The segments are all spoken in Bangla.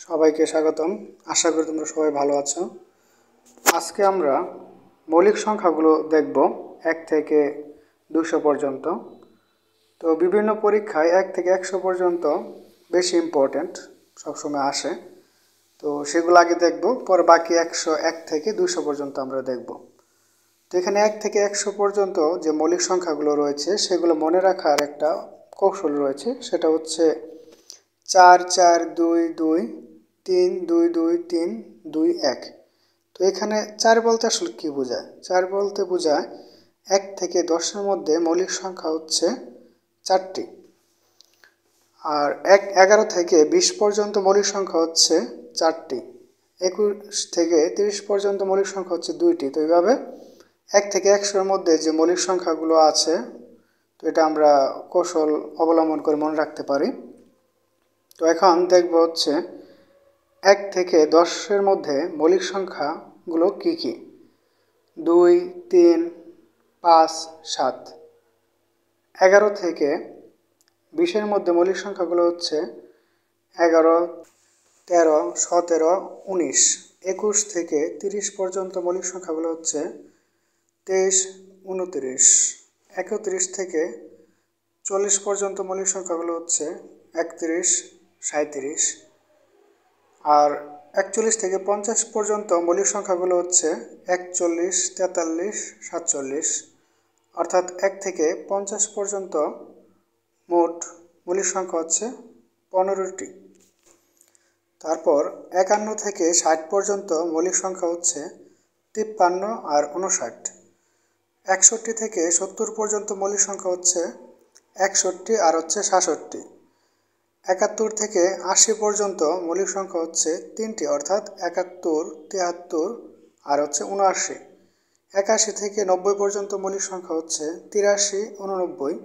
সবাইকে স্বাগতম। আশা করি তোমরা সবাই ভালো আছো। আজকে আমরা মৌলিক সংখ্যাগুলো দেখব 1 থেকে 200 পর্যন্ত। তো বিভিন্ন পরীক্ষায় 1 থেকে 100 পর্যন্ত বেশি ইম্পর্ট্যান্ট সবসময় আসে। তো সেগুলো আগে দেখব, পরে বাকি 101 থেকে 200 পর্যন্ত আমরা দেখব। তো এখানে 1 থেকে 100 পর্যন্ত যে মৌলিক সংখ্যাগুলো রয়েছে সেগুলো মনে রাখার একটা কৌশল রয়েছে, সেটা হচ্ছে 4 4 2 2 3 2 2 3 2 1। তো এখানে 4 বলতে আসলে কি বোঝায়? 4 বলতে বোঝায় 1 থেকে 10-এর মধ্যে মৌলিক সংখ্যা হচ্ছে 4টি। আর 11 থেকে 20 পর্যন্ত মৌলিক সংখ্যা হচ্ছে 4টি। 21 থেকে 30 পর্যন্ত মৌলিক সংখ্যা হচ্ছে 2টি। তো এইভাবে 1 থেকে 100-এর মধ্যে যে মৌলিক সংখ্যাগুলো আছে, তো এটা আমরা কৌশল অবলম্বন করে মনে রাখতে পারি। তো এখন দেখব হচ্ছে 1 থেকে 10-এর মধ্যে মৌলিক সংখ্যাগুলো কি কি? 2 3 5 7। 11 থেকে 20-এর মধ্যে মৌলিক সংখ্যাগুলো হচ্ছে 11 13 17 19। 21 থেকে 30 পর্যন্ত মৌলিক সংখ্যাগুলো হচ্ছে 23 29। 31 থেকে 40 পর্যন্ত মৌলিক সংখ্যাগুলো হচ্ছে 31 37। আর 41 থেকে 50 পর্যন্ত মৌলিক সংখ্যাগুলো হচ্ছে 41 43 47। অর্থাৎ 1 থেকে 50 পর্যন্ত মোট মৌলিক সংখ্যা হচ্ছে 15টি। তারপর 51 থেকে 60 পর্যন্ত মৌলিক সংখ্যা হচ্ছে 53 আর 59। 61 থেকে 70 পর্যন্ত মৌলিক সংখ্যা হচ্ছে 61 আর হচ্ছে 67। 71 থেকে 80 পর্যন্ত মৌলিক সংখ্যা হচ্ছে 3টি, অর্থাৎ 71 73 আর হচ্ছে 79। 81 থেকে 90 পর্যন্ত মৌলিক সংখ্যা হচ্ছে 83 89।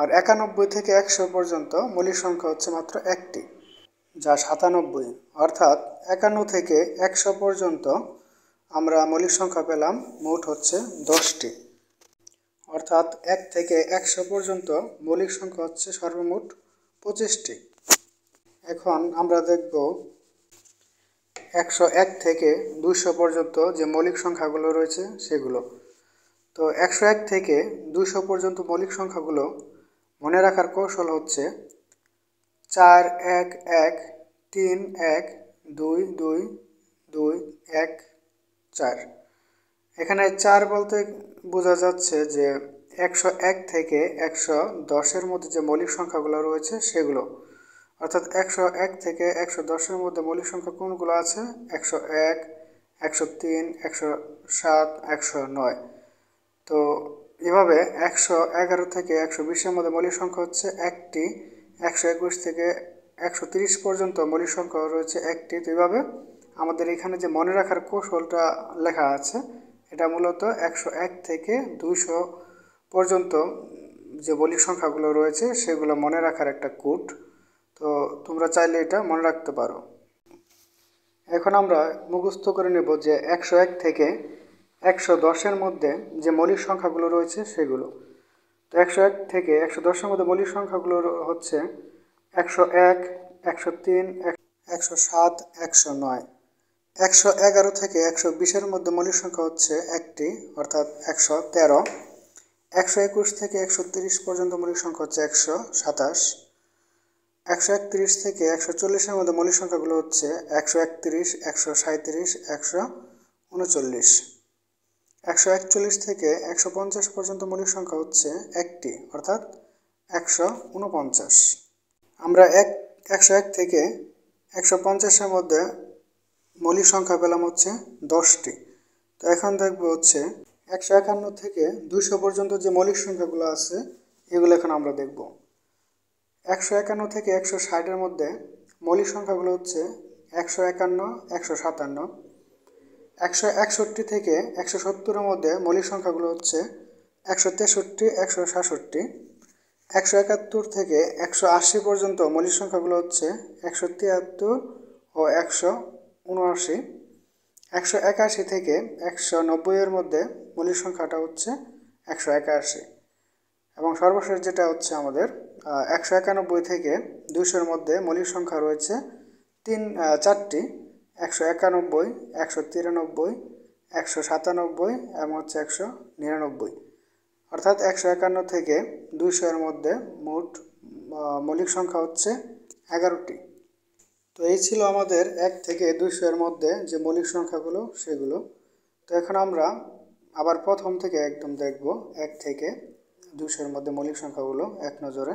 আর 91 থেকে 100 পর্যন্ত মৌলিক সংখ্যা হচ্ছে মাত্র একটি, যা 97। অর্থাৎ 51 থেকে 100 পর্যন্ত আমরা মৌলিক সংখ্যা পেলাম মোট হচ্ছে 10টি। অর্থাৎ 1 থেকে 100 পর্যন্ত মৌলিক সংখ্যা হচ্ছে সর্বমোট 25টি। এখন আমরা দেখব 101 থেকে 200 পর্যন্ত যে মৌলিক সংখ্যাগুলো রয়েছে সেগুলো। তো 101 থেকে 200 পর্যন্ত মৌলিক সংখ্যাগুলো মনে রাখার কৌশল হচ্ছে 4 1 1 3 1 2 2 2 1 4। এখানে 4 বলতে বোঝা যাচ্ছে যে 101 থেকে 110-এর মধ্যে যে মৌলিক সংখ্যাগুলো রয়েছে সেগুলো। অর্থাৎ 101 থেকে 110-এর মধ্যে মৌলিক সংখ্যা কোনগুলো আছে? 101 103 107 109। তো এভাবে 111 থেকে 120-এর মধ্যে মৌলিক সংখ্যা হচ্ছে একটি। 121 থেকে 130 পর্যন্ত মৌলিক সংখ্যা রয়েছে একটি। তো এভাবে আমাদের এখানে যে মনে রাখার কৌশলটা লেখা আছে, এটা মূলত 101 থেকে 200 পর্যন্ত যে মৌলিক সংখ্যাগুলো রয়েছে সেগুলো মনে রাখার একটা কোড। তো তোমরা চাইলে এটা মনে রাখতে পারো। এখন আমরা মুখস্থ করে নেব যে 101 থেকে 110-এর মধ্যে যে মৌলিক সংখ্যাগুলো রয়েছে সেগুলো। তো 101 থেকে 110-এর মধ্যে মৌলিক সংখ্যাগুলো হচ্ছে 101 103 107 109। 111 থেকে 120-এর মধ্যে মৌলিক সংখ্যা হচ্ছে একটি, অর্থাৎ 113। 121 থেকে 130 পর্যন্ত মৌলিক সংখ্যা হচ্ছে 127। 131 থেকে 140-এর মধ্যে মৌলিক সংখ্যাগুলো হচ্ছে 131 137 139। 141 থেকে 150 পর্যন্ত মৌলিক সংখ্যা হচ্ছে একটি, অর্থাৎ 149। আমরা 101 থেকে 150-এর মধ্যে মৌলিক সংখ্যা পেলাম হচ্ছে 10টি। তো এখন দেখব হচ্ছে 151 থেকে 200 পর্যন্ত যে মৌলিক সংখ্যাগুলো আছে এগুলো এখন আমরা দেখব। 151 থেকে 160-এর মধ্যে মৌলিক সংখ্যাগুলো হচ্ছে 151 157। 161 থেকে 170-এর মধ্যে মৌলিক সংখ্যাগুলো হচ্ছে 163 167। 171 থেকে 180 পর্যন্ত মৌলিক সংখ্যাগুলো হচ্ছে 173 ও 179। 181 থেকে 190-এর মধ্যে মৌলিক সংখ্যাটা হচ্ছে 181। এবং সর্বশেষ যেটা হচ্ছে আমাদের 191 থেকে 200-এর মধ্যে মৌলিক সংখ্যা রয়েছে চারটি 191, 193, 197 এবং হচ্ছে 199। অর্থাৎ 151 থেকে 200 এর মধ্যে মোট মৌলিক সংখ্যা হচ্ছে 11টি। তো এই ছিল আমাদের 1 থেকে 200 এর মধ্যে যে মৌলিক সংখ্যাগুলো সেগুলো। তো এখন আমরা আবার প্রথম থেকে একদম দেখব 1 থেকে 200 এর মধ্যে মৌলিক সংখ্যাগুলো এক নজরে।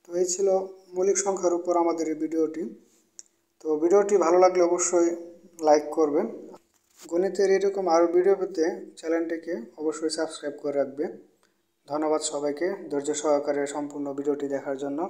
তো এই ছিল মৌলিক সংখ্যার উপর আমাদের এই ভিডিওটি। তো ভিডিওটি ভালো লাগলে অবশ্যই লাইক করবেন। গণিতের এরকম আরও ভিডিও পেতে চ্যানেলটিকে অবশ্যই সাবস্ক্রাইব করে রাখবেন। ধন্যবাদ সবাইকে ধৈর্য সহকারে সম্পূর্ণ ভিডিওটি দেখার জন্য।